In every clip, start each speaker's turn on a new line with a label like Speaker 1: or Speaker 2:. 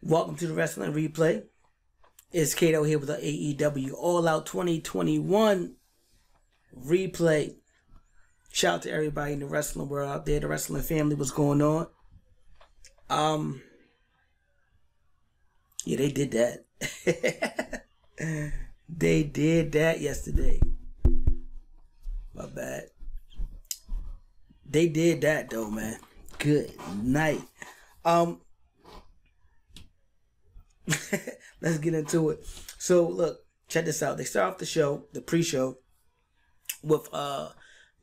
Speaker 1: Welcome to the Wrestling Replay. It's Kato here with the AEW All Out 2021 replay. Shout out to everybody in the wrestling world out there, the wrestling family. What's going on? Yeah, they did that. They did that yesterday. My bad. They did that though, man. Good night. Let's get into it. So look, check this out. They start off the show, the pre-show, with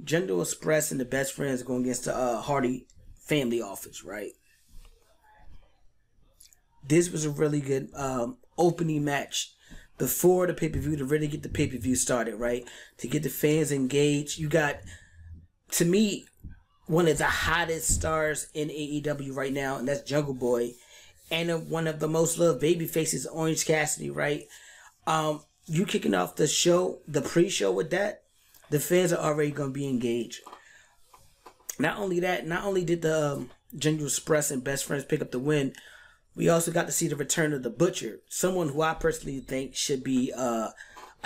Speaker 1: Gender Express and the Best Friends going against the Hardy Family Office, right? This was a really good opening match before the pay-per-view to really get the pay-per-view started, right? To get the fans engaged. You got, to me, one of the hottest stars in AEW right now, and that's Jungle Boy. And one of the most loved babyfaces, Orange Cassidy, right? You kicking off the show, the pre-show with that, the fans are already going to be engaged. Not only that, not only did the Gender Express and Best Friends pick up the win, we also got to see the return of the Butcher, someone who I personally think should be a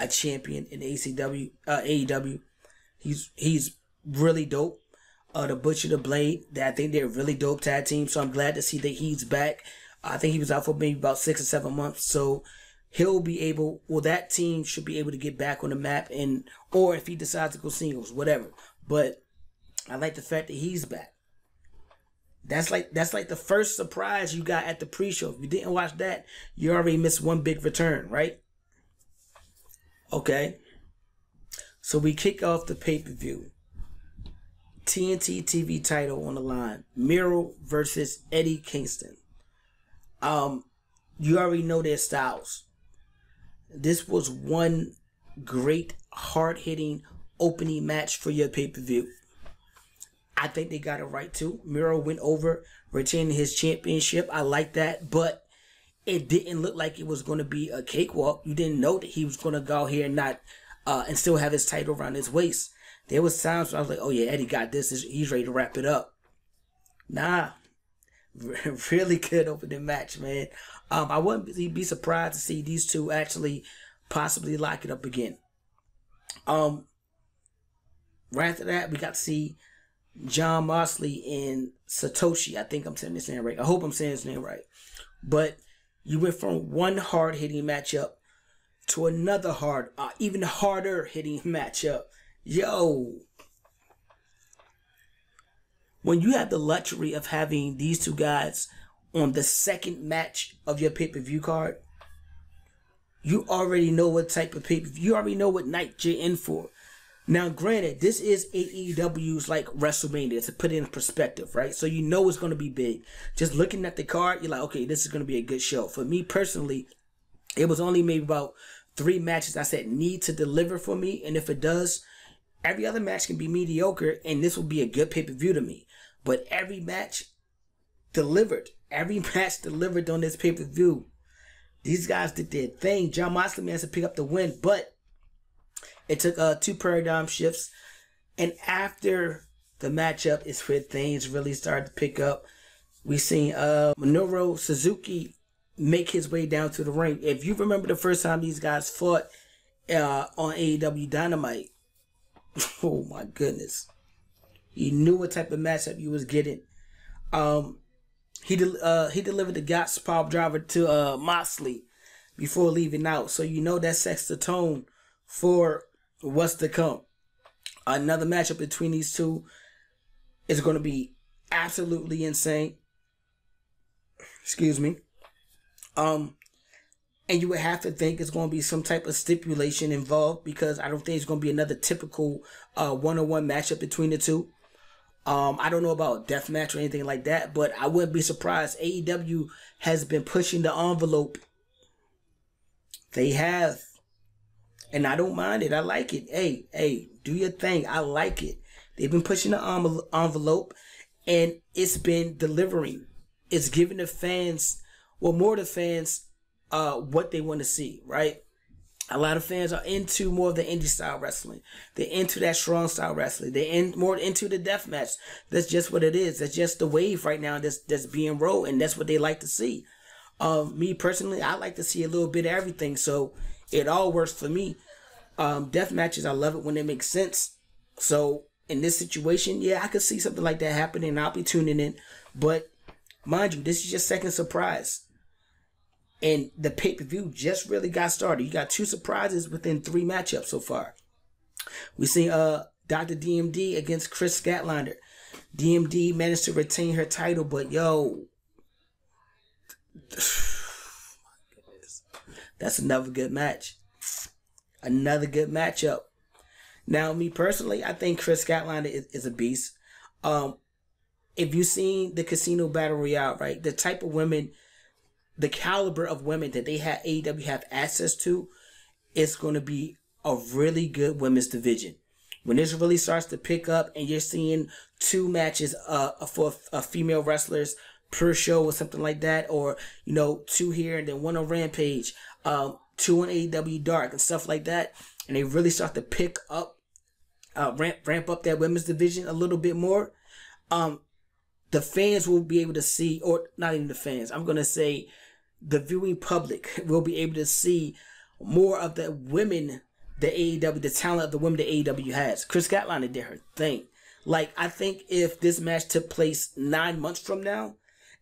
Speaker 1: champion in AEW. He's really dope. The Butcher, the Blade, I think they're a really dope tag team, so I'm glad to see that he's back. I think he was out for maybe about 6 or 7 months, so he'll be able, well, that team should be able to get back on the map, and or if he decides to go singles, whatever. But I like the fact that he's back. That's like the first surprise you got at the pre-show. If you didn't watch that, you already missed one big return, right? Okay. So we kick off the pay-per-view. TNT TV title on the line. Miro versus Eddie Kingston. You already know their styles. This was one great hard-hitting opening match for your pay-per-view. I think they got it right too. Miro went over, retaining his championship. I like that, but it didn't look like it was going to be a cakewalk. You didn't know that he was going to go out here and not and still have his title around his waist. There was times where I was like, oh yeah, Eddie got this. He's ready to wrap it up. Nah. Really good opening match, man. I wouldn't be surprised to see these two actually possibly lock it up again. Right after that, we got to see Jon Moxley and Satoshi. I think I'm saying his name right. I hope I'm saying his name right. But you went from one hard-hitting matchup to another even harder hitting matchup. Yo. When you have the luxury of having these two guys on the second match of your pay-per-view card, you already know what type of pay-per-view, you already know what night you're in for. Now, granted, this is AEW's like WrestleMania, to put it in perspective, right? So you know it's going to be big. Just looking at the card, you're like, okay, this is going to be a good show. For me personally, it was only maybe about 3 matches I said need to deliver for me. And if it does, every other match can be mediocre, and this will be a good pay-per-view to me. But every match delivered. Every match delivered on this pay-per-view. These guys did their thing. Jon Moxley managed to pick up the win, but it took 2 paradigm shifts. And after the matchup is where things really started to pick up. We seen Minoru Suzuki make his way down to the ring. If you remember the first time these guys fought on AEW Dynamite, oh my goodness. You knew what type of matchup you was getting. He delivered the Gotch piledriver to Moxley before leaving out. So you know that sets the tone for what's to come. Another matchup between these two is going to be absolutely insane. Excuse me. And you would have to think it's going to be some type of stipulation involved, because I don't think it's going to be another typical one-on-one matchup between the two. I don't know about death match or anything like that, but I wouldn't be surprised. AEW has been pushing the envelope. They have. And I don't mind it. I like it. Hey, do your thing. I like it. They've been pushing the envelope, and it's been delivering. It's giving the fans, well, more the fans, what they want to see, right? A lot of fans are into more of the indie style wrestling. They're into that strong style wrestling. They're more into the death match. That's just what it is. That's just the wave right now that's being rolled, and that's what they like to see. Me personally, I like to see a little bit of everything, so it all works for me. Death matches, I love it when it makes sense. So in this situation, yeah, I could see something like that happening, and I'll be tuning in. But mind you, this is your second surprise. And the pay-per-view just really got started. You got 2 surprises within 3 matchups so far. We see Dr. DMD against Chris Statlander. DMD managed to retain her title, but yo, that's another good match. Another good matchup. Now, me personally, I think Chris Statlander is a beast. If you've seen the Casino Battle Royale, right, the type of women, the caliber of women that they have, AEW have access to, it's going to be a really good women's division. When this really starts to pick up and you're seeing 2 matches for female wrestlers per show or something like that, or, 2 here and then 1 on Rampage, 2 on AEW Dark and stuff like that, and they really start to pick up, ramp up that women's division a little bit more, the fans will be able to see, or not even the fans, I'm going to say the viewing public will be able to see more of the women, the AEW, the talent of the women that AEW has. Chris Statlander did her thing. Like, I think if this match took place 9 months from now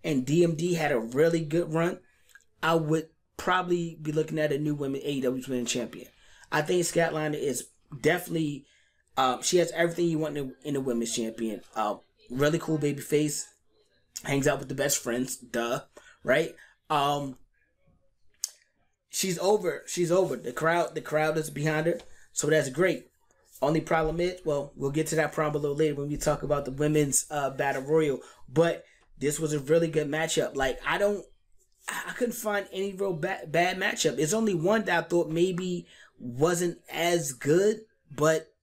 Speaker 1: and DMD had a really good run, I would probably be looking at a new women AEW Women's Champion. I think Statlander is definitely, she has everything you want in a women's champion. Really cool baby face, hangs out with the best friends, duh, right? She's over. The crowd is behind her, so that's great. Only problem is, well, we'll get to that problem a little later when we talk about the women's battle royal. But this was a really good matchup. Like, I couldn't find any real bad matchup. It's only one that I thought maybe wasn't as good, but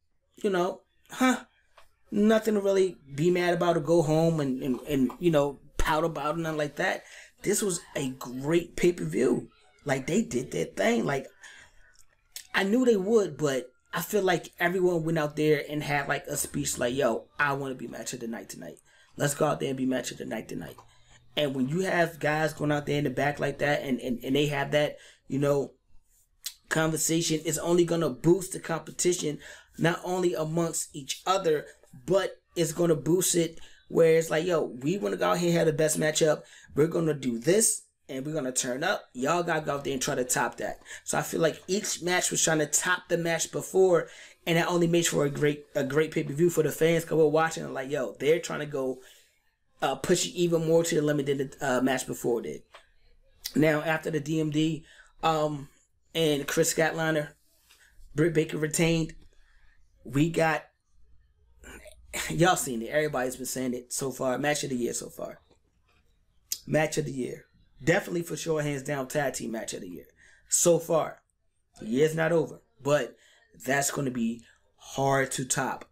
Speaker 1: nothing to really be mad about or go home and pout about and nothing like that. This was a great pay-per-view. Like, they did their thing. Like, I knew they would, but I feel like everyone went out there and had like a speech like, yo, I want to be match of the night tonight. Let's go out there and be match of the night tonight. And when you have guys going out there in the back like that and they have that, conversation, it's only going to boost the competition, not only amongst each other, but it's going to boost it where it's like, yo, we want to go out here and have the best matchup. We're going to do this. And we're going to turn up. Y'all got to go out there and try to top that. So I feel like each match was trying to top the match before. And that only makes for a great pay-per-view for the fans. Because we're watching and like, yo, they're trying to go push it even more to the limit than the match before did. Now, after the DMD and Chris Statlander, Britt Baker retained, we got, y'all seen it. Everybody's been saying it so far. Match of the year so far. Match of the year. Definitely for sure, hands down, tag team match of the year. So far. The year's not over. But that's going to be hard to top.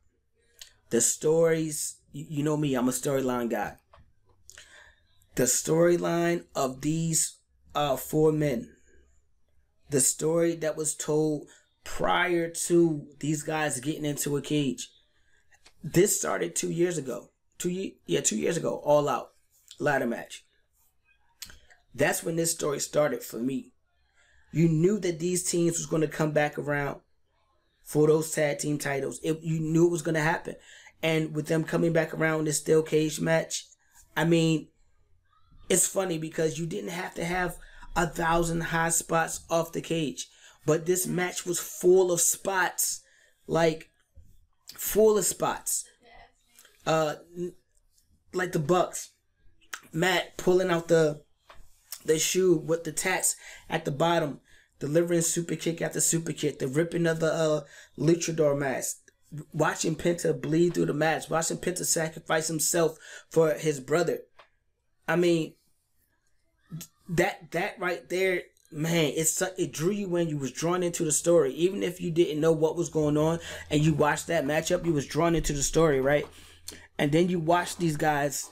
Speaker 1: The stories, you know me, I'm a storyline guy. The storyline of these 4 men. The story that was told prior to these guys getting into a cage. This started 2 years ago. 2 years ago. All Out. Ladder match. That's when this story started for me. You knew that these teams was going to come back around for those tag team titles. You knew it was going to happen. And with them coming back around in this steel cage match, I mean, it's funny because you didn't have to have 1,000 high spots off the cage. But this match was full of spots. Like, full of spots. Like the Bucks. Matt pulling out the shoe with the tacks at the bottom, delivering super kick after super kick, the ripping of the luchador mask, watching Penta bleed through the match, watching Penta sacrifice himself for his brother. I mean, that right there, man, it drew you in. You was drawn into the story, even if you didn't know what was going on, and you watched that matchup, you was drawn into the story, right? And then you watch these guys.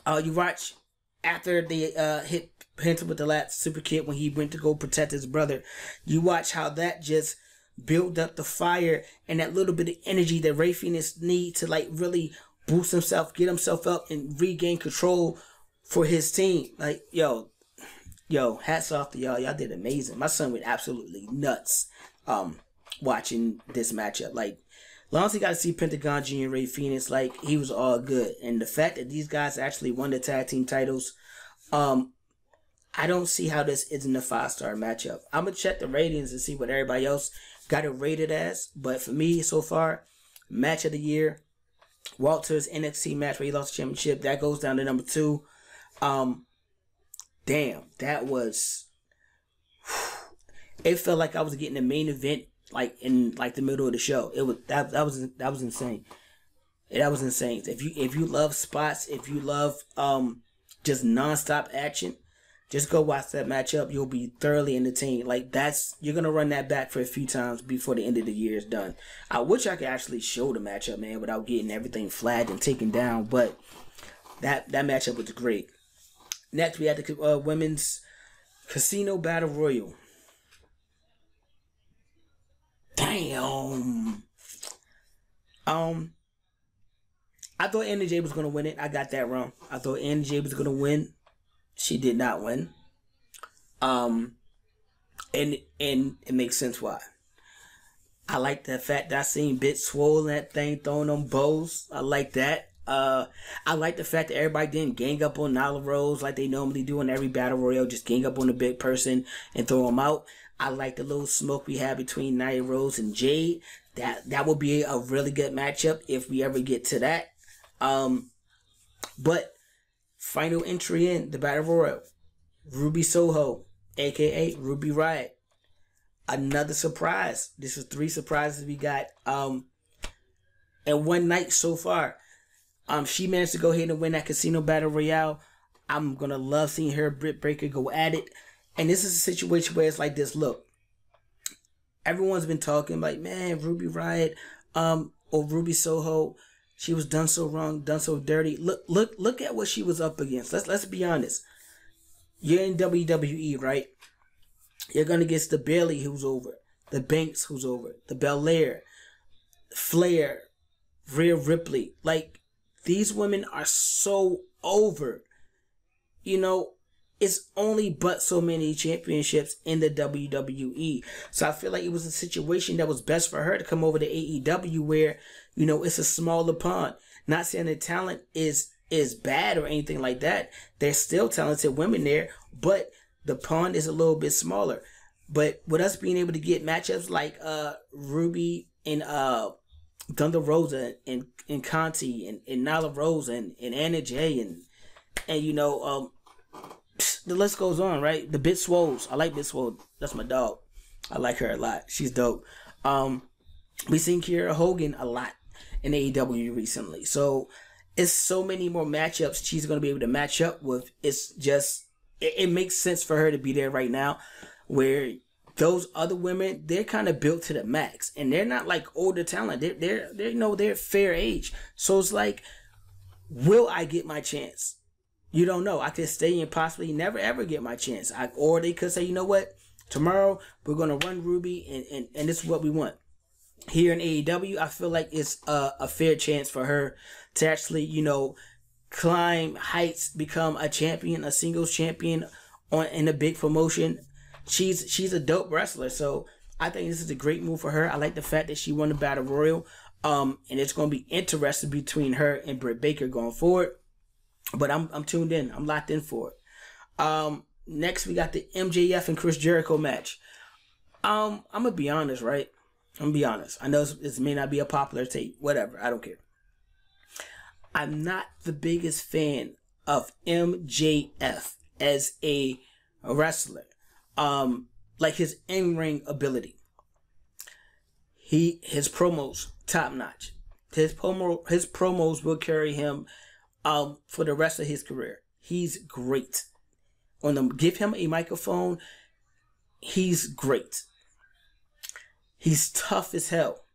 Speaker 1: You watch after they hit Penta with the last super kick when he went to go protect his brother. You watch how that just built up the fire and that little bit of energy that Rey Fenix need to like really boost himself, get himself up and regain control for his team. Like, yo, Yo, hats off to y'all. Y'all did amazing. My son went absolutely nuts watching this matchup. Like, long as he got to see Pentagon Jr. Ray Phoenix, like, he was all good. And the fact that these guys actually won the tag team titles, I don't see how this isn't a 5-star matchup. I'm going to check the ratings and see what everybody else got it rated as. But for me, so far, match of the year, Walter's NXT match where he lost the championship, that goes down to number 2. Damn, that was... It felt like I was getting the main event like in like the middle of the show. It was that was insane. That was insane. If you love spots, if you love just nonstop action, just go watch that matchup. You'll be thoroughly entertained. Like you're gonna run that back for a few times before the end of the year is done. I wish I could actually show the matchup, man, without getting everything flagged and taken down. But that matchup was great. Next, we had the women's Casino Battle Royal. Damn. I thought Anna Jay was gonna win it. I got that wrong. I thought Anna Jay was gonna win. She did not win. And it makes sense why. I like the fact that I seen Bit Swole that thing throwing them bows. I like that. I like the fact that everybody didn't gang up on Nyla Rose like they normally do in every battle royale. Just gang up on the big person and throw them out. I like the little smoke we have between Nyla Rose and Jade. That would be a really good matchup if we ever get to that. But final entry in the battle royal, Ruby Soho, aka Ruby Riott. Another surprise. This is 3 surprises we got in one night so far. She managed to go ahead and win that Casino Battle Royale. I'm gonna love seeing her Britt Baker go at it. And this is a situation where it's like this. Look, everyone's been talking like, man, Ruby Riott, or Ruby Soho, she was done so wrong, done so dirty. Look at what she was up against. Let's be honest. You're in WWE, right? You're gonna get the Bayley who's over, the Banks who's over, the Belair, Flair, Rhea Ripley. Like, these women are so over. You know, it's only but so many championships in the WWE. So I feel like it was a situation that was best for her to come over to AEW where, you know, it's a smaller pond. Not saying the talent is bad or anything like that. There's still talented women there, but the pond is a little bit smaller. But with us being able to get matchups like Ruby and Thunder Rosa and Conti and Nyla Rose and Anna Jay and you know, the list goes on, right? The Bit Swoles. I like Bit Swole. That's my dog. I like her a lot. She's dope. We seen Kiera Hogan a lot in AEW recently. So it's so many more matchups she's going to be able to match up with. It's just, it makes sense for her to be there right now, where those other women, they're kind of built to the max, and they're not like older talent. They're you know, they're fair age. So it's like, will I get my chance? You don't know. I could stay and possibly never ever get my chance. Or they could say, you know what? Tomorrow we're gonna run Ruby, and this is what we want. Here in AEW, I feel like it's a fair chance for her to actually, you know, climb heights, become a champion, a singles champion in a big promotion. She's a dope wrestler, so I think this is a great move for her. I like the fact that she won the Battle Royal, and it's going to be interesting between her and Britt Baker going forward. But I'm tuned in. I'm locked in for it. Next, we got the MJF and Chris Jericho match. I'm gonna be honest, right? I'm gonna be honest. I know this may not be a popular take. Whatever. I don't care. I'm not the biggest fan of MJF as a wrestler. Like his in-ring ability. His promos top notch. His promos will carry him for the rest of his career. He's great. Give him a microphone, he's great. He's tough as hell.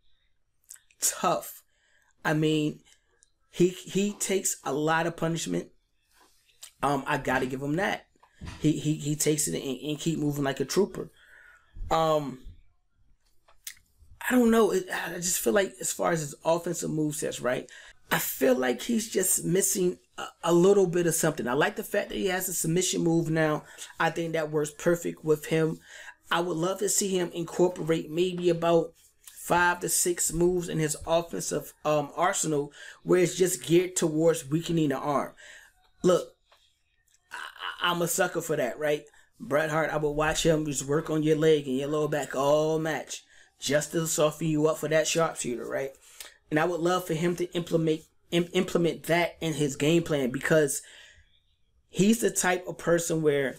Speaker 1: Tough. I mean, he takes a lot of punishment. I gotta give him that. He takes it and keep moving like a trooper. I don't know. I just feel like as far as his offensive movesets, right? I feel like he's just missing a little bit of something. I like the fact that he has a submission move now. I think that works perfect with him. I would love to see him incorporate maybe about 5 to 6 moves in his offensive arsenal where it's just geared towards weakening the arm. Look, I'm a sucker for that, right? Bret Hart, I would watch him just work on your leg and your lower back all match just to soften you up for that sharpshooter, right? And I would love for him to implement that in his game plan, because he's the type of person where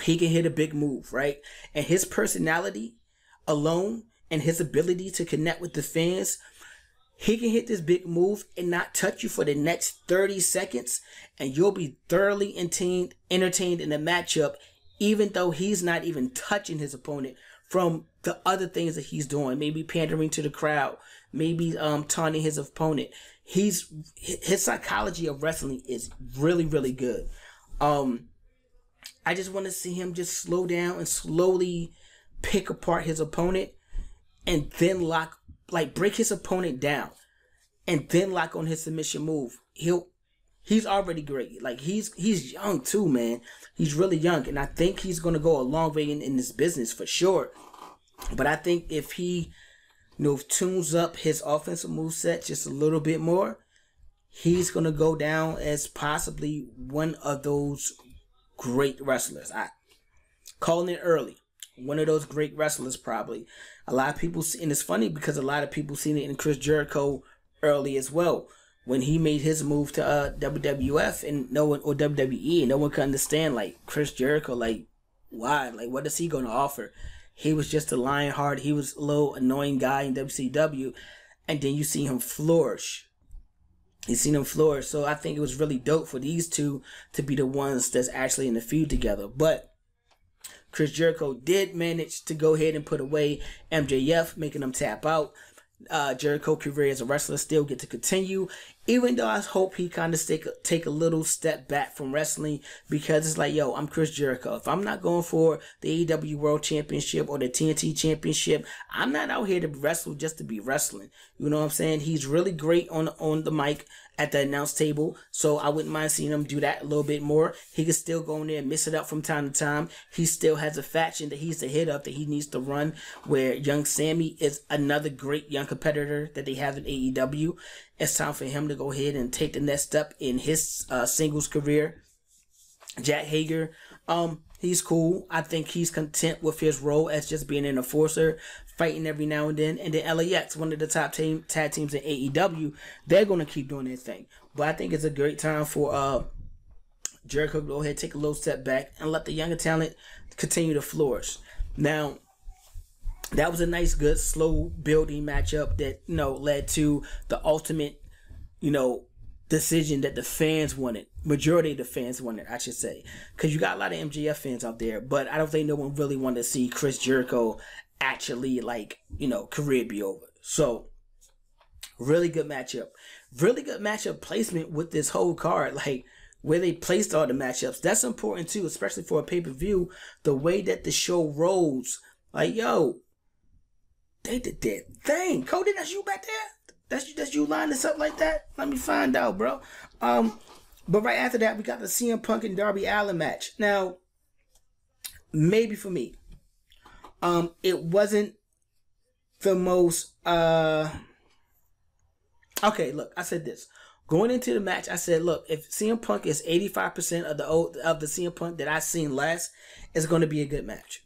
Speaker 1: he can hit a big move, right? And his personality alone and his ability to connect with the fans, he can hit this big move and not touch you for the next 30 seconds, and you'll be thoroughly entertained in the matchup, even though he's not even touching his opponent, from the other things that he's doing. Maybe pandering to the crowd, maybe taunting his opponent. His psychology of wrestling is really, really good. I just want to see him just slow down and slowly pick apart his opponent, and then break his opponent down, and then lock on his submission move. He's already great. Like, he's young too, man. He's really young, and I think he's gonna go a long way in this business for sure. But I think if he, tunes up his offensive moveset just a little bit more, he's gonna go down as possibly one of those great wrestlers. I calling it early. One of those great wrestlers, probably. A lot of people, and it's funny because a lot of people seen it in Chris Jericho early as well, when he made his move to WWF and no one, or WWE, and no one could understand, like, Chris Jericho, like, why, like, what is he going to offer? He was just a lionheart. He was a little annoying guy in WCW, and then you see him flourish. So I think it was really dope for these two to be the ones that's actually in the feud together. But Chris Jericho did manage to go ahead and put away MJF, making him tap out. Jericho career as a wrestler still get to continue, even though I hope he kind of take a little step back from wrestling, because it's like, yo, I'm Chris Jericho. If I'm not going for the AEW World Championship or the TNT Championship, I'm not out here to wrestle just to be wrestling. You know what I'm saying? He's really great on the mic at the announce table, so I wouldn't mind seeing him do that a little bit more. He can still go in there and mix it up from time to time. He still has a faction that he's the head of that he needs to run, where young Sammy is another great young competitor that they have in AEW. It's time for him to go ahead and take the next step in his singles career. Jack Hager, he's cool. I think he's content with his role as just being an enforcer, fighting every now and then. And then LAX, one of the top tag teams in AEW, they're going to keep doing their thing. But I think it's a great time for Jericho to go ahead, take a little step back, and let the younger talent continue to flourish. Now, that was a nice, good, slow building matchup that, led to the ultimate, decision that the fans wanted. Majority of the fans wanted, I should say. Because you got a lot of MJF fans out there, but I don't think no one really wanted to see Chris Jericho actually, career be over. So, really good matchup. Really good matchup placement with this whole card. Like, where they placed all the matchups. That's important too, especially for a pay-per-view. The way that the show rolls. Like, yo, they did their thing. Cody, that's you back there? That's you lining this up like that? Let me find out, bro. But right after that, we got the CM Punk and Darby Allin match. Now, maybe for me, it wasn't the most, okay, look, I said this. Going into the match, I said, look, if CM Punk is 85% of the CM Punk that I've seen last, it's going to be a good match.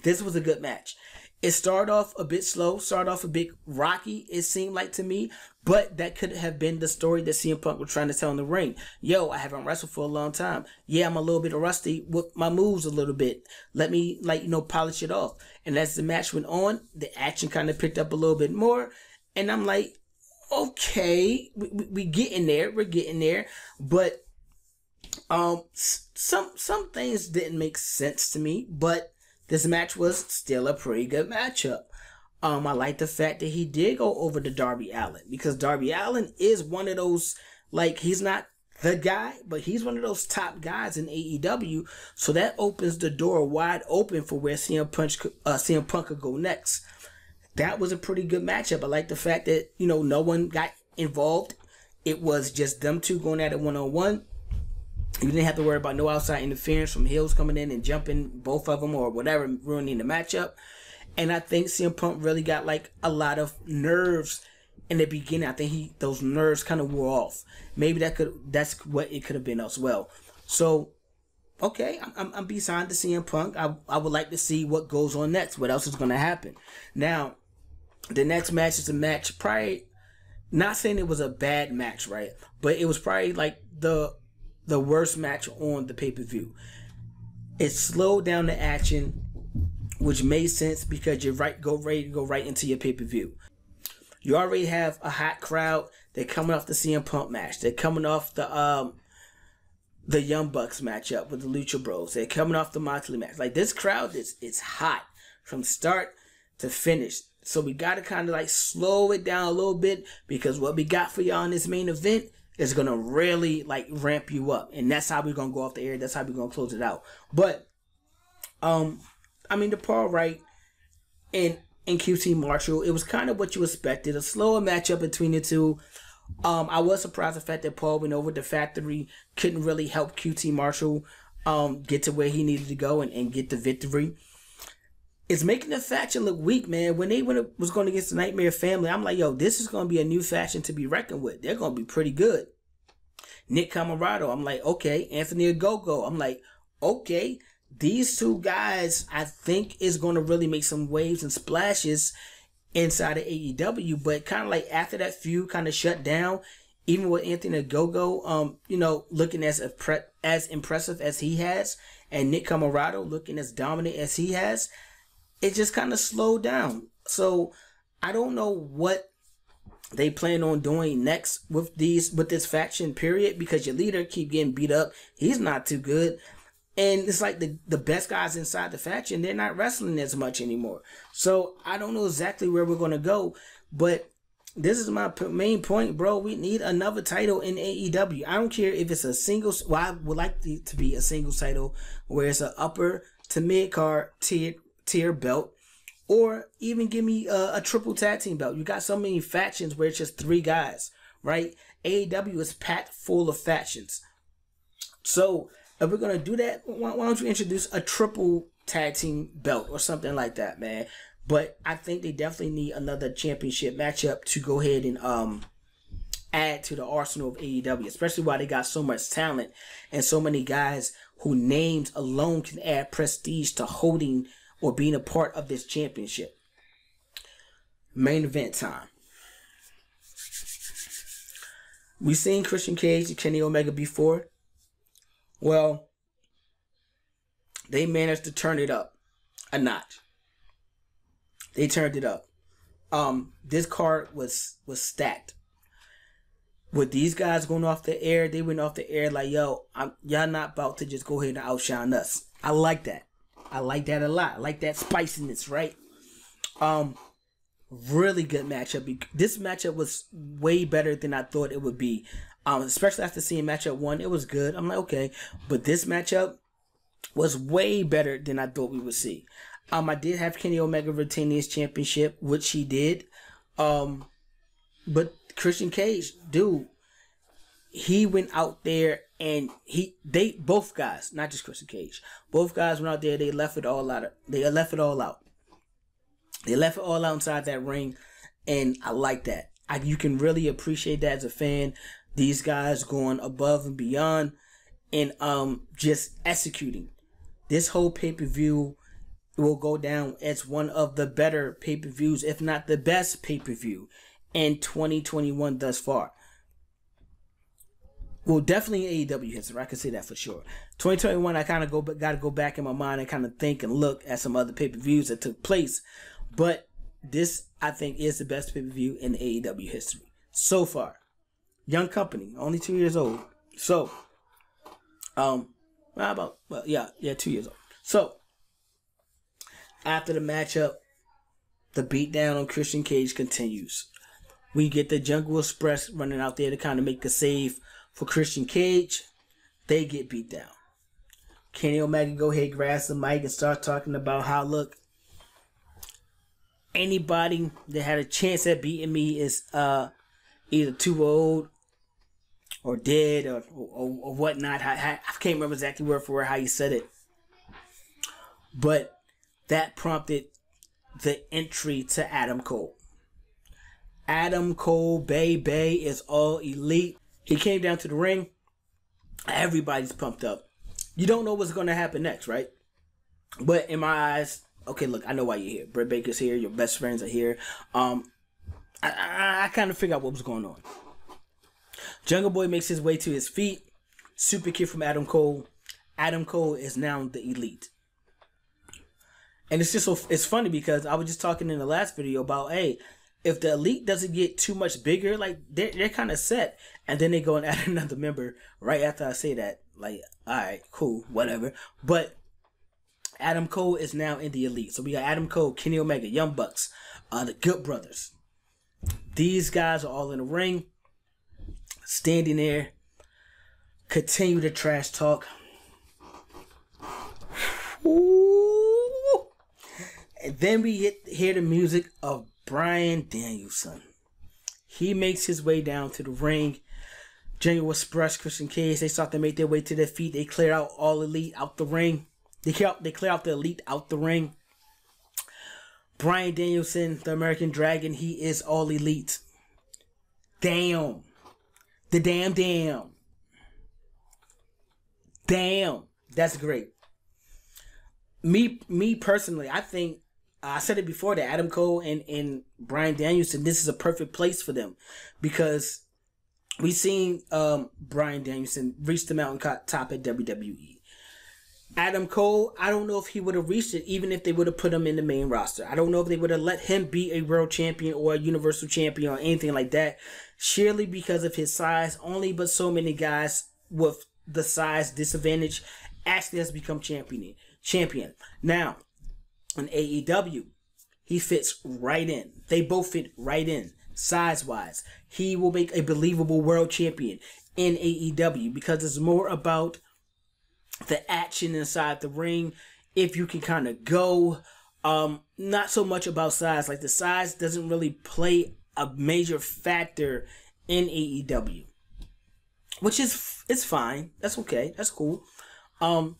Speaker 1: This was a good match. It started off a bit slow, started off a bit rocky, it seemed like to me, but that could have been the story that CM Punk was trying to tell in the ring. Yo, I haven't wrestled for a long time. Yeah, I'm a little bit rusty with my moves a little bit. Let me, polish it off. And as the match went on, the action kind of picked up a little bit more, and I'm like, okay, we getting there, we're getting there, but some things didn't make sense to me, but this match was still a pretty good matchup. I like the fact that he did go over to Darby Allin, because Darby Allin is one of those, he's not the guy, but he's one of those top guys in AEW, so that opens the door wide open for where CM Punk could go next. That was a pretty good matchup. I like the fact that, no one got involved it was just them two going at it one-on-one. You didn't have to worry about no outside interference from heels coming in and jumping both of them or whatever, ruining the matchup. And I think CM Punk really got like a lot of nerves in the beginning. I think those nerves kind of wore off. Maybe that's what it could have been as well. So, okay, I'm behind the CM Punk. I would like to see what goes on next. What else is going to happen? Now, the next match is a match, probably not saying it was a bad match, right? But it was probably like the worst match on the pay-per-view. It slowed down the action, which made sense because you're ready to go right into your pay-per-view. You already have a hot crowd. They're coming off the CM Punk match. They're coming off the Young Bucks matchup with the Lucha Bros. They're coming off the Moxley match. Like, this crowd is hot from start to finish. So we got to kind of like slow it down a little bit, because what we got for y'all in this main event is going to really like ramp you up. And that's how we're going to go off the air. That's how we're going to close it out. But, I mean, the Paul Wright and QT Marshall, it was kind of what you expected. A slower matchup between the two. I was surprised the fact that Paul went over the factory, couldn't really help QT Marshall get to where he needed to go and get the victory. It's making the faction look weak, man. When they was going against the Nightmare Family, I'm like, yo, this is going to be a new faction to be reckoned with. They're going to be pretty good. Nick Camarado, I'm like, okay. Anthony Ogogo, I'm like, okay. These two guys, I think, is going to really make some waves and splashes inside of AEW. But kind of like after that feud kind of shut down, even with Anthony Ogogo, looking as impressive as he has, and Nick Camarado looking as dominant as he has, it just kind of slowed down. So I don't know what they plan on doing next with this faction, period, because your leader keep getting beat up. He's not too good. And it's like the best guys inside the faction, they're not wrestling as much anymore. So I don't know exactly where we're going to go. But this is my main point, bro. We need another title in AEW. I don't care if it's a single. Well, I would like it to be a single title where it's an upper to mid card tier belt, or even give me a triple tag team belt. You got so many factions where it's just 3 guys, right? AEW is packed full of factions. So if we're gonna do that, why don't you introduce a triple tag team belt or something like that, man? But I think they definitely need another championship matchup to go ahead and add to the arsenal of AEW, especially while they got so much talent and so many guys who names alone can add prestige to holding or being a part of this championship. Main event time. We've seen Christian Cage and Kenny Omega before. Well, they managed to turn it up a notch. They turned it up. This card was stacked. With these guys going off the air, they went off the air like, yo, y'all not about to just go ahead and outshine us. I like that. I like that a lot. I like that spiciness, right? Really good matchup. This matchup was way better than I thought it would be. Especially after seeing matchup 1, it was good. I'm like, okay. But this matchup was way better than I thought we would see. I did have Kenny Omega retain his championship, which he did. But Christian Cage, dude, he went out there and both guys, not just Christian Cage, both guys went out there. They left it all out. They left it all out. They left it all out inside that ring, and I like that. You can really appreciate that as a fan. These guys going above and beyond and just executing. This whole pay-per-view will go down as one of the better pay-per-views, if not the best pay-per-view in 2021 thus far. Well, definitely AEW history. I can say that for sure. 2021, I kind of got to go back in my mind and kind of think and look at some other pay-per-views that took place. But this, I think, is the best pay-per-view in AEW history so far. Young company, only 2 years old. So, 2 years old. So, after the matchup, the beatdown on Christian Cage continues. We get the Jungle Express running out there to kind of make a save for Christian Cage. They get beat down. Kenny Omega go ahead, grabs the mic and start talking about how, look, anybody that had a chance at beating me is either too old or did or whatnot. I can't remember exactly word for word how he said it, but that prompted the entry to Adam Cole. Adam Cole, Bay is All Elite. He came down to the ring. Everybody's pumped up. You don't know what's going to happen next, right? But in my eyes, okay, look, I know why you're here. Britt Baker's here. Your best friends are here. I kind of figured out what was going on. Jungle Boy makes his way to his feet. Super kick from Adam Cole. Adam Cole is now the Elite. And it's just it's funny because I was just talking in the last video about, hey, if the Elite doesn't get too much bigger, like they're kind of set. And then they go and add another member right after I say that. Like, all right, cool, whatever. But Adam Cole is now in the Elite. So we got Adam Cole, Kenny Omega, Young Bucks, the Good Brothers. These guys are all in the ring, standing there, continue to trash talk. Ooh. And then we hear the music of Bryan Danielson. He makes his way down to the ring. Junior Express, Christian Cage, they start to make their way to their feet. They clear out All Elite out the ring. They clear out the Elite out the ring. Bryan Danielson, the American Dragon, he is All Elite. Damn. The damn. Damn. That's great. Me personally, I think, I said it before that Adam Cole and Bryan Danielson, this is a perfect place for them. Because we've seen Bryan Danielson reach the mountain top at WWE. Adam Cole, I don't know if he would have reached it even if they would have put him in the main roster. I don't know if they would have let him be a world champion or a universal champion or anything like that. Surely because of his size, only but so many guys with the size disadvantage actually has become champion. Now, in AEW, he fits right in. They both fit right in, size-wise. He will make a believable world champion in AEW because it's more about the action inside the ring, if you can kind of go. Not so much about size. Like, the size doesn't really play a major factor in AEW, which is, it's fine. That's okay. That's cool.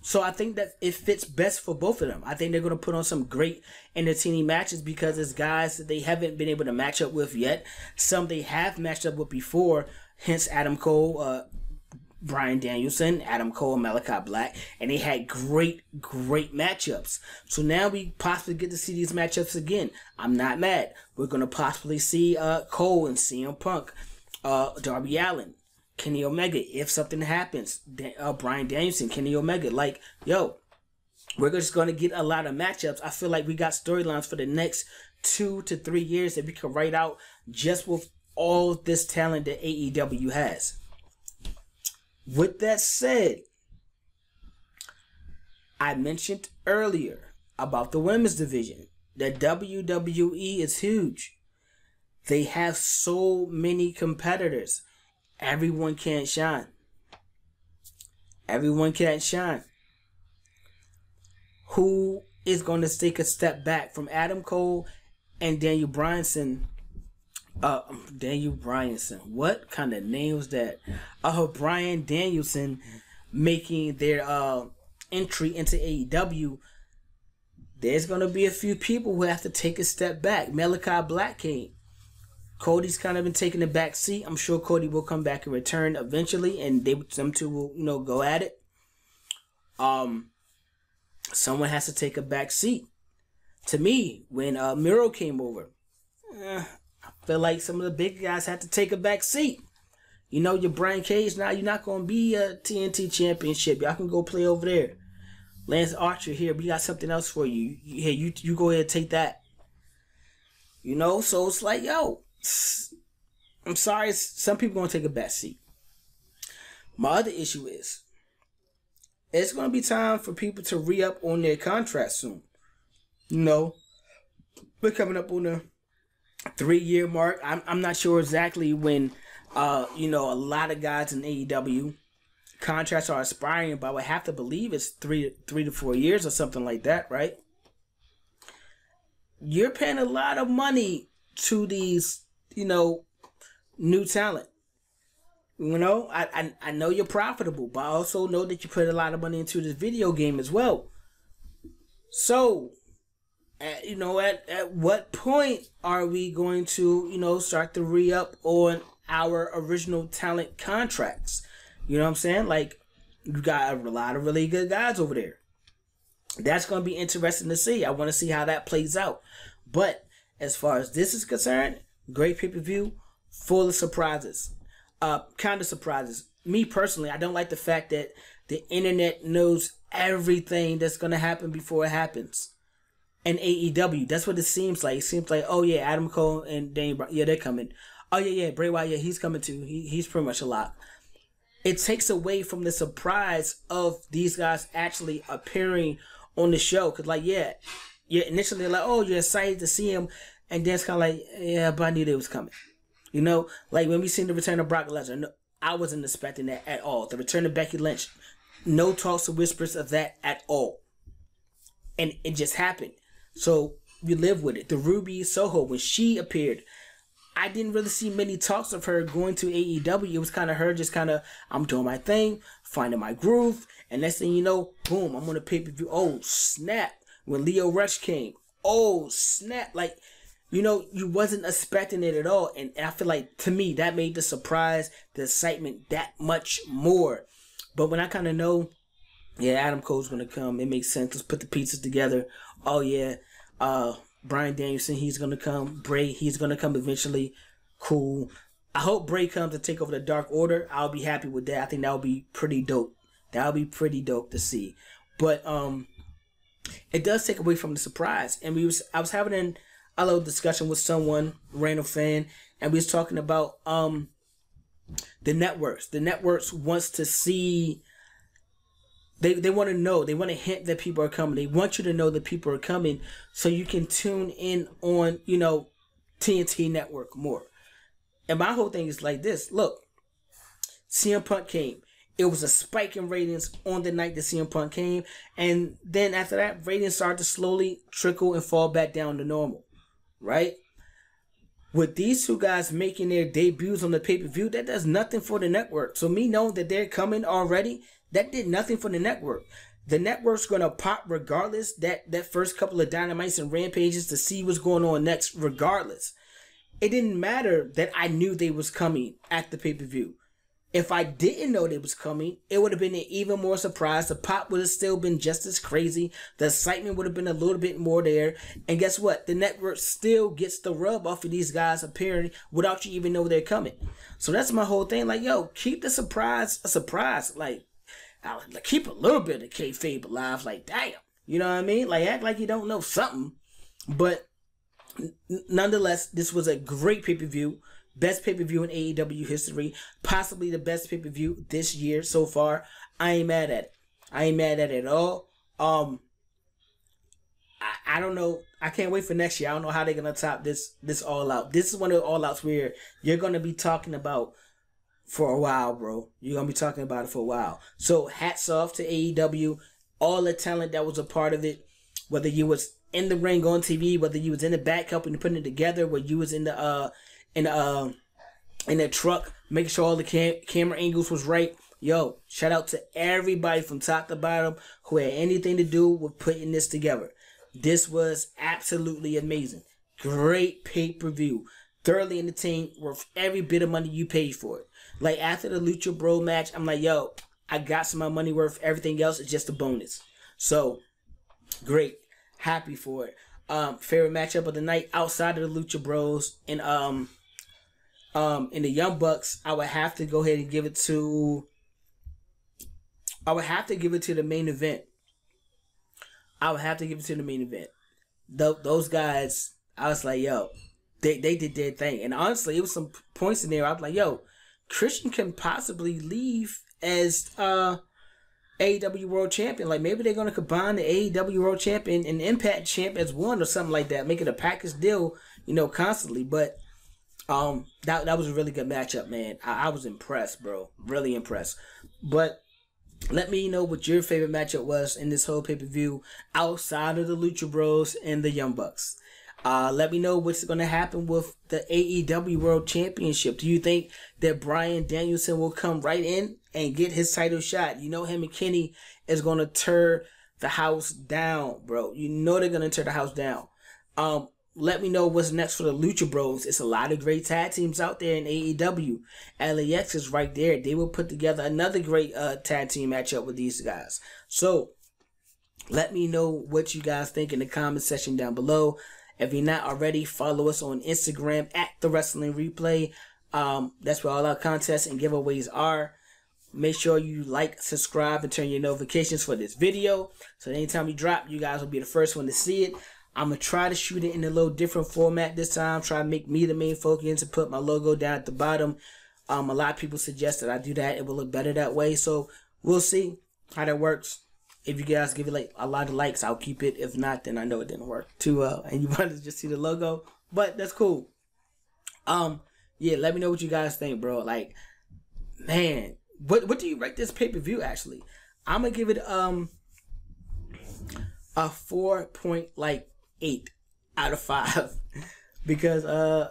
Speaker 1: So I think that it fits best for both of them. I think they're going to put on some great entertaining matches because it's guys that they haven't been able to match up with yet. Some they have matched up with before, hence Adam Cole, Bryan Danielson, Adam Cole, and Malachi Black, and they had great matchups. So now we possibly get to see these matchups again. I'm not mad. We're going to possibly see Cole and CM Punk, Darby Allin, Kenny Omega, if something happens, Bryan Danielson, Kenny Omega. Like, yo, we're just going to get a lot of matchups. I feel like we got storylines for the next 2 to 3 years that we can write out just with all this talent that AEW has. With that said, I mentioned earlier about the women's division. The WWE is huge. They have so many competitors. Everyone can't shine. Everyone can't shine. Who is going to take a step back from Adam Cole and Daniel Bryanson? Daniel Bryanson. What kind of name was that? Bryan Danielson making their entry into AEW. There's going to be a few people who have to take a step back. Malachi Black came. Cody's kind of been taking the back seat. I'm sure Cody will come back and return eventually, and them two will, go at it. Someone has to take a back seat. To me, when Miro came over, I feel like some of the big guys had to take a back seat. Your Brian Cage, now you're not going to be a TNT Championship. Y'all can go play over there. Lance Archer here, we got something else for you. Hey, you go ahead and take that. So it's like, yo, I'm sorry, some people going to take a back seat. My other issue is, it's going to be time for people to re-up on their contracts soon. We're coming up on the 3-year mark. I'm not sure exactly when, a lot of guys in AEW contracts are expiring, but I would have to believe it's 3 to 4 years or something like that, right? You're paying a lot of money to these, new talent. You know, I know you're profitable, but I also know that you put a lot of money into this video game as well. So, at what point are we going to, start to re-up on our original talent contracts? You know what I'm saying? Like, you got a lot of really good guys over there. That's going to be interesting to see. I want to see how that plays out. But as far as this is concerned, great pay-per-view, full of surprises. Kind of surprises. Me personally, I don't like the fact that the internet knows everything that's going to happen before it happens. And AEW, that's what it seems like. It seems like, oh yeah, Adam Cole and Daniel Bryan, yeah, they're coming. Oh yeah, Bray Wyatt, yeah, he's coming too. He's pretty much a lock. It takes away from the surprise of these guys actually appearing on the show. Cause like, yeah, you're initially like, oh, you're excited to see him. And then it's kind of like, yeah, but I knew they was coming. You know, like when we seen the return of Brock Lesnar, no, I wasn't expecting that at all. The return of Becky Lynch, no talks or whispers of that at all. And it just happened. So we live with it. The Ruby Soho, when she appeared, I didn't really see many talks of her going to AEW. It was kind of her just kind of, I'm doing my thing, finding my groove. And next thing you know, boom, I'm on a pay-per-view. Oh, snap. When Leo Rush came, oh, snap. Like, you wasn't expecting it at all. And I feel like, to me, that made the surprise, the excitement that much more. But when I kind of know, yeah, Adam Cole's going to come, it makes sense. Let's put the pieces together. Oh, yeah, Bryan Danielson, he's going to come. Bray, he's going to come eventually. Cool. I hope Bray comes to take over the Dark Order. I'll be happy with that. I think that would be pretty dope. That would be pretty dope to see. But it does take away from the surprise. And I was having a little discussion with someone, random fan, and we was talking about the networks. The networks wants to see, they want to know, they want to hint that people are coming. They want you to know that people are coming so you can tune in on, TNT Network more. And my whole thing is like this. Look, CM Punk came. It was a spike in ratings on the night that CM Punk came. And then after that, ratings started to slowly trickle and fall back down to normal. Right? With these two guys making their debuts on the pay-per-view, that does nothing for the network. So me knowing that they're coming already, that did nothing for the network. The network's going to pop regardless, that first couple of Dynamites and Rampages to see what's going on next regardless. It didn't matter that I knew they was coming at the pay-per-view. If I didn't know they was coming, it would have been an even more surprise. The pop would have still been just as crazy. The excitement would have been a little bit more there. And guess what? The network still gets the rub off of these guys appearing without you even know they're coming. So that's my whole thing. Like, yo, keep the surprise a surprise. Like keep a little bit of kayfabe alive. Like, damn. You know what I mean? Like, act like you don't know something. But nonetheless, this was a great pay-per-view. Best pay-per-view in AEW history. Possibly the best pay-per-view this year so far. I ain't mad at it. I ain't mad at it at all. I don't know. I can't wait for next year. I don't know how they're going to top this All Out. This is one of the All Outs where you're going to be talking about for a while, bro. You're going to be talking about it for a while. So hats off to AEW. All the talent that was a part of it. Whether you was in the ring on TV, whether you was in the back helping to put it together, whether you was in the in the truck, making sure all the camera angles was right. Yo, shout out to everybody from top to bottom who had anything to do with putting this together. This was absolutely amazing. Great pay-per-view. Thoroughly entertained, worth every bit of money you paid for it. Like, after the Lucha Bro match, I'm like, yo, I got some of my money worth. Everything else is just a bonus. So, great. Happy for it. Favorite matchup of the night outside of the Lucha Bros and in the Young Bucks, I would have to go ahead and give it to the main event. Those guys, I was like, yo, they did their thing. And honestly, it was some points in there. I was like, yo, Christian can possibly leave as AEW World Champion. Like, maybe they're going to combine the AEW World Champion and Impact Champ as one or something like that. Make it a package deal, constantly. But that was a really good matchup, man. I was impressed, bro. Really impressed. But let me know what your favorite matchup was in this whole pay-per-view outside of the Lucha Bros and the Young Bucks. Let me know what's going to happen with the AEW World Championship. Do you think that Bryan Danielson will come right in and get his title shot? You know him and Kenny is going to tear the house down, bro. You know they're going to tear the house down. Let me know what's next for the Lucha Bros. It's a lot of great tag teams out there in AEW. LAX is right there. They will put together another great tag team matchup with these guys. So, let me know what you guys think in the comment section down below. If you're not already, follow us on Instagram at The Wrestling Replay. That's where all our contests and giveaways are. Make sure you like, subscribe, and turn your notifications for this video. So anytime we drop, you guys will be the first one to see it. I'm going to try to shoot it in a little different format this time. Try to make me the main focus and put my logo down at the bottom. A lot of people suggest that I do that. It will look better that way. So we'll see how that works. If you guys give it like a lot of likes, I'll keep it. If not, then I know it didn't work too well. And you want to just see the logo. But that's cool. Yeah, let me know what you guys think, bro. Like, man, what do you rate this pay-per-view actually? I'm going to give it a 4.8 out of 5 because I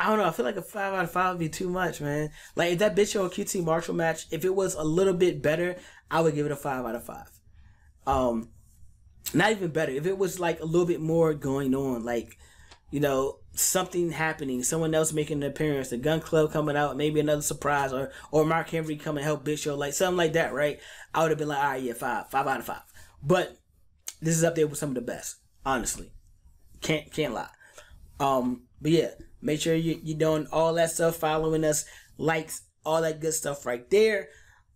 Speaker 1: don't know, I feel like a 5 out of 5 would be too much, man. Like if that Big Show and QT Marshall match, if it was a little bit better, I would give it a 5 out of 5. Not even better, if it was like a little bit more going on, like, you know, something happening, someone else making an appearance, the Gun Club coming out, maybe another surprise, or Mark Henry coming to help Big Show, like something like that, right? I would have been like, all right, yeah, 5 out of 5. But this is up there with some of the best, honestly. Can't lie. But yeah, make sure you're doing all that stuff, following us, likes, all that good stuff right there.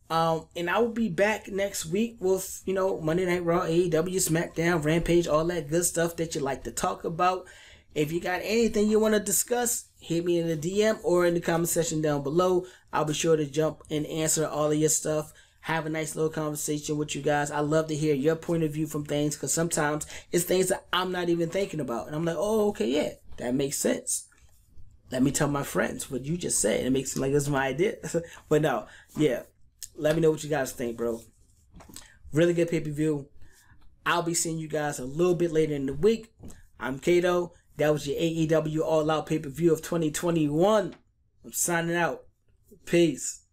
Speaker 1: And I will be back next week with, you know, Monday Night Raw, AEW, SmackDown, Rampage, all that good stuff that you like to talk about. If you got anything you want to discuss, hit me in the DM or in the comment section down below. I'll be sure to jump and answer all of your stuff. Have a nice little conversation with you guys. I love to hear your point of view from things because sometimes it's things that I'm not even thinking about. And I'm like, oh, okay, yeah, that makes sense. Let me tell my friends what you just said. It makes it seem like it's my idea. But no, yeah. Let me know what you guys think, bro. Really good pay-per-view. I'll be seeing you guys a little bit later in the week. I'm Kato. That was your AEW All Out pay-per-view of 2021. I'm signing out. Peace.